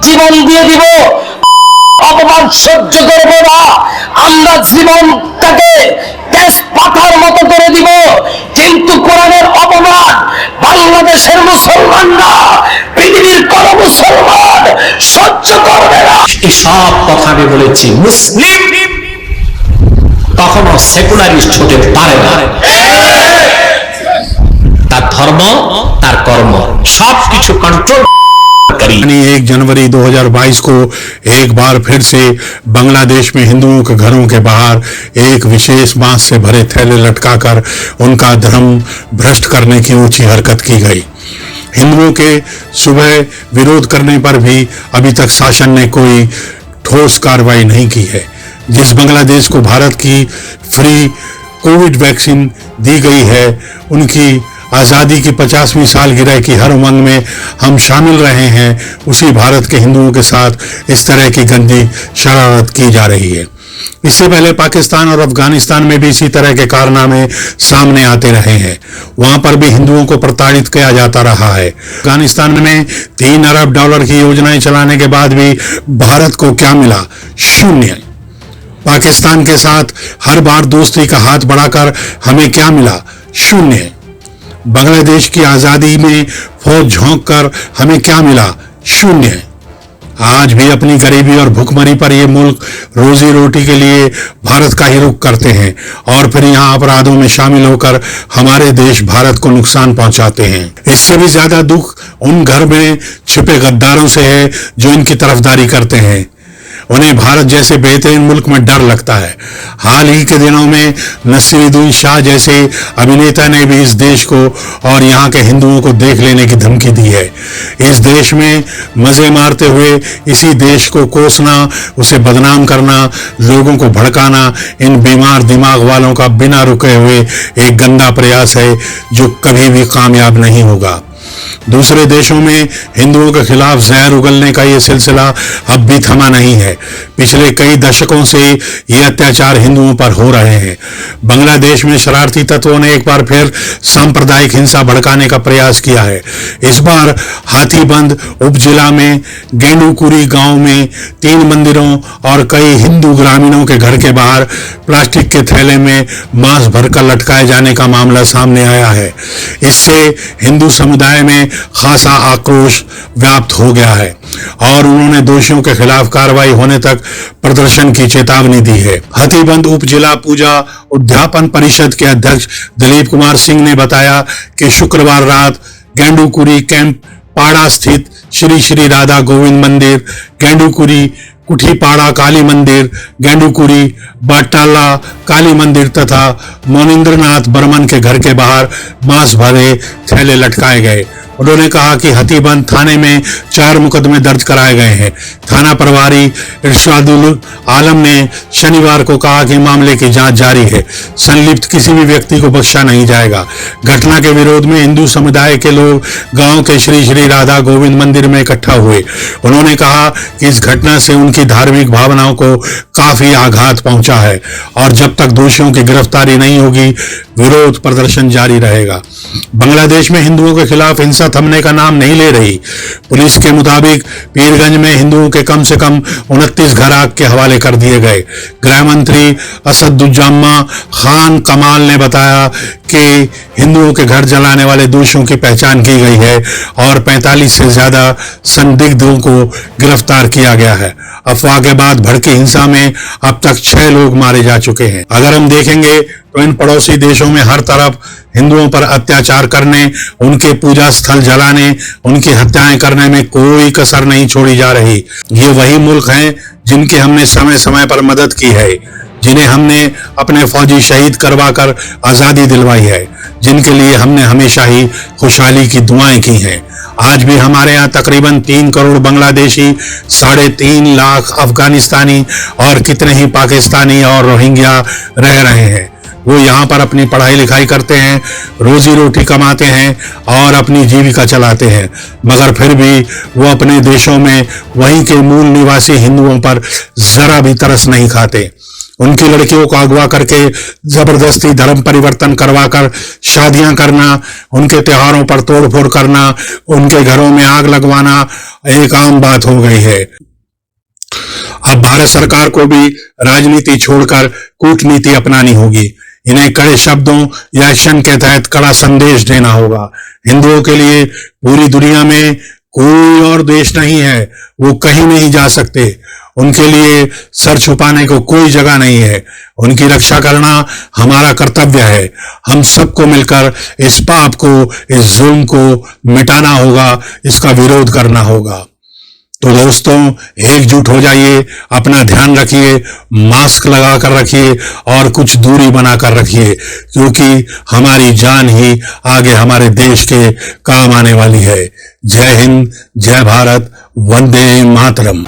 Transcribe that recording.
জীবন দিয়ে দিব, অপমান সহ্য করব না। আমরা জীবনটাকে তেজপাতার মতো করে দিব, কিন্তু কোরআনের অপমান বাংলাদেশের মুসলমানরা, পৃথিবীর কোন মুসলমান সহ্য করবে না। এই সব কথা আমি বলেছি, মুসলিম কখনো সেকুলারিস্ট হতে পারে না। তার ধর্ম, তার কর্ম সবকিছু কন্ট্রোল। 1 जनवरी 2022 को एक बार फिर से बांग्लादेश में हिंदुओं के घरों के बाहर एक विशेष बांस से भरे थैले लटकाकर उनका धर्म भ्रष्ट करने की ऊंची हरकत की गई। हिंदुओं के सुबह विरोध करने पर भी अभी तक शासन ने कोई ठोस कार्रवाई नहीं की है। जिस बांग्लादेश को भारत की फ्री कोविड वैक्सीन दी गई है, उनकी आज़ादी की 50वीं सालगिरह की हर उमंग में हम शामिल रहे हैं, उसी भारत के हिंदुओं के साथ इस तरह की गंदी शरारत की जा रही है। इससे पहले पाकिस्तान और अफगानिस्तान में भी इसी तरह के कारनामे सामने आते रहे हैं। वहां पर भी हिंदुओं को प्रताड़ित किया जाता रहा है। अफगानिस्तान में $3 अरब की योजनाएं चलाने के बाद भी भारत को क्या मिला? शून्य। पाकिस्तान के साथ हर बार दोस्ती का हाथ बढ़ाकर हमें क्या मिला? शून्य। बांग्लादेश की आजादी में फौज झोंक कर हमें क्या मिला? शून्य। आज भी अपनी गरीबी और भुखमरी पर ये मुल्क रोजी रोटी के लिए भारत का ही रुख करते हैं और फिर यहाँ अपराधों में शामिल होकर हमारे देश भारत को नुकसान पहुंचाते हैं। इससे भी ज्यादा दुख उन घर में छिपे गद्दारों से है जो इनकी तरफदारी करते हैं। उन्हें भारत जैसे बेहतरीन मुल्क में डर लगता है। हाल ही के दिनों में नसीरुद्दीन शाह जैसे अभिनेता ने भी इस देश को और यहाँ के हिंदुओं को देख लेने की धमकी दी है। इस देश में मजे मारते हुए इसी देश को कोसना, उसे बदनाम करना, लोगों को भड़काना इन बीमार दिमाग वालों का बिना रुके हुए एक गंदा प्रयास है जो कभी भी कामयाब नहीं होगा। दूसरे देशों में हिंदुओं के खिलाफ जहर उगलने का ये सिलसिला अब भी थमा नहीं है। पिछले कई दशकों से ये अत्याचार हिंदुओं पर हो रहे हैं। बांग्लादेश में शरारती तत्वों ने एक बार फिर सांप्रदायिक हिंसा भड़काने का प्रयास किया है। इस बार हाथीबंद उपजिला में गेंडुकुरी गांव में 3 मंदिरों और कई हिंदू ग्रामीणों के घर के बाहर प्लास्टिक के थैले में मांस भरकर लटकाए जाने का मामला सामने आया है। इससे हिंदू समुदाय में खासा आक्रोश व्याप्त हो गया है और उन्होंने दोषियों के खिलाफ कार्रवाई होने तक प्रदर्शन की चेतावनी दी है। हाथीबंद उप जिला पूजा उद्यापन परिषद के अध्यक्ष दिलीप कुमार सिंह ने बताया कि शुक्रवार रात गेंडुकुरी कैंप पाड़ा स्थित श्री श्री राधा गोविंद मंदिर, गेंडुकुरी कुठीपाड़ा काली मंदिर, गेंडुकुरी बाटाला काली मंदिर तथा मोनिंद्रनाथ बर्मन के घर के बाहर मांस भरे थैले लटकाए गए। उन्होंने कहा कि हाथीबंद थाने में 4 मुकदमे दर्ज कराए गए हैं। थाना प्रभारी इरशादुल आलम ने शनिवार को कहा कि मामले की जांच जारी है, संलिप्त किसी भी व्यक्ति को बख्शा नहीं जाएगा। घटना के विरोध में हिंदू समुदाय के लोग गांव के श्री श्री राधा गोविंद मंदिर में इकट्ठा हुए। उन्होंने कहा कि इस घटना से उनकी धार्मिक भावनाओं को काफी आघात पहुंचा है और जब तक दोषियों की गिरफ्तारी नहीं होगी विरोध प्रदर्शन जारी रहेगा। बांग्लादेश में हिंदुओं के खिलाफ हिंसा थमने का नाम नहीं ले रही। पुलिस के मुताबिक पीरगंज में हिंदुओं के कम से कम 29 घर आग के हवाले कर दिए गए। गृह मंत्री असदुज्जामा खान कमाल ने बताया कि हिंदुओं के घर जलाने वाले दोषियों की पहचान की गई है और 45 से ज्यादा संदिग्धों को गिरफ्तार किया गया है। अफवाह के बाद भड़की हिंसा में अब तक 6 लोग मारे जा चुके हैं। अगर हम देखेंगे तो इन पड़ोसी देशों में हर तरफ हिंदुओं पर अत्याचार करने, उनके पूजा स्थल जलाने, उनकी हत्याएं करने में कोई कसर नहीं छोड़ी जा रही। ये वही मुल्क हैं जिनकी हमने समय समय पर मदद की है, जिन्हें हमने अपने फौजी शहीद करवाकर आजादी दिलवाई है, जिनके लिए हमने हमेशा ही खुशहाली की दुआएं की हैं। आज भी हमारे यहाँ तकरीबन 3 करोड़ बांग्लादेशी, 3.5 लाख अफगानिस्तानी और कितने ही पाकिस्तानी और रोहिंग्या रह रहे हैं। वो यहाँ पर अपनी पढ़ाई लिखाई करते हैं, रोजी रोटी कमाते हैं और अपनी जीविका चलाते हैं, मगर फिर भी वो अपने देशों में वहीं के मूल निवासी हिंदुओं पर जरा भी तरस नहीं खाते। उनकी लड़कियों को अगवा करके जबरदस्ती धर्म परिवर्तन करवाकर शादियां करना, उनके त्योहारों पर तोड़फोड़ करना, उनके घरों में आग लगवाना एक आम बात हो गई है। अब भारत सरकार को भी राजनीति छोड़कर कूटनीति अपनानी होगी। इन्हें कड़े शब्दों या एक्शन के तहत कड़ा संदेश देना होगा। हिंदुओं के लिए पूरी दुनिया में कोई और देश नहीं है, वो कहीं नहीं जा सकते। उनके लिए सर छुपाने को कोई जगह नहीं है। उनकी रक्षा करना हमारा कर्तव्य है। हम सबको मिलकर इस पाप को, इस जुल्म को मिटाना होगा, इसका विरोध करना होगा। तो दोस्तों, एकजुट हो जाइए, अपना ध्यान रखिए, मास्क लगा कर रखिए और कुछ दूरी बनाकर रखिए, क्योंकि हमारी जान ही आगे हमारे देश के काम आने वाली है। जय हिंद, जय भारत, वंदे मातरम।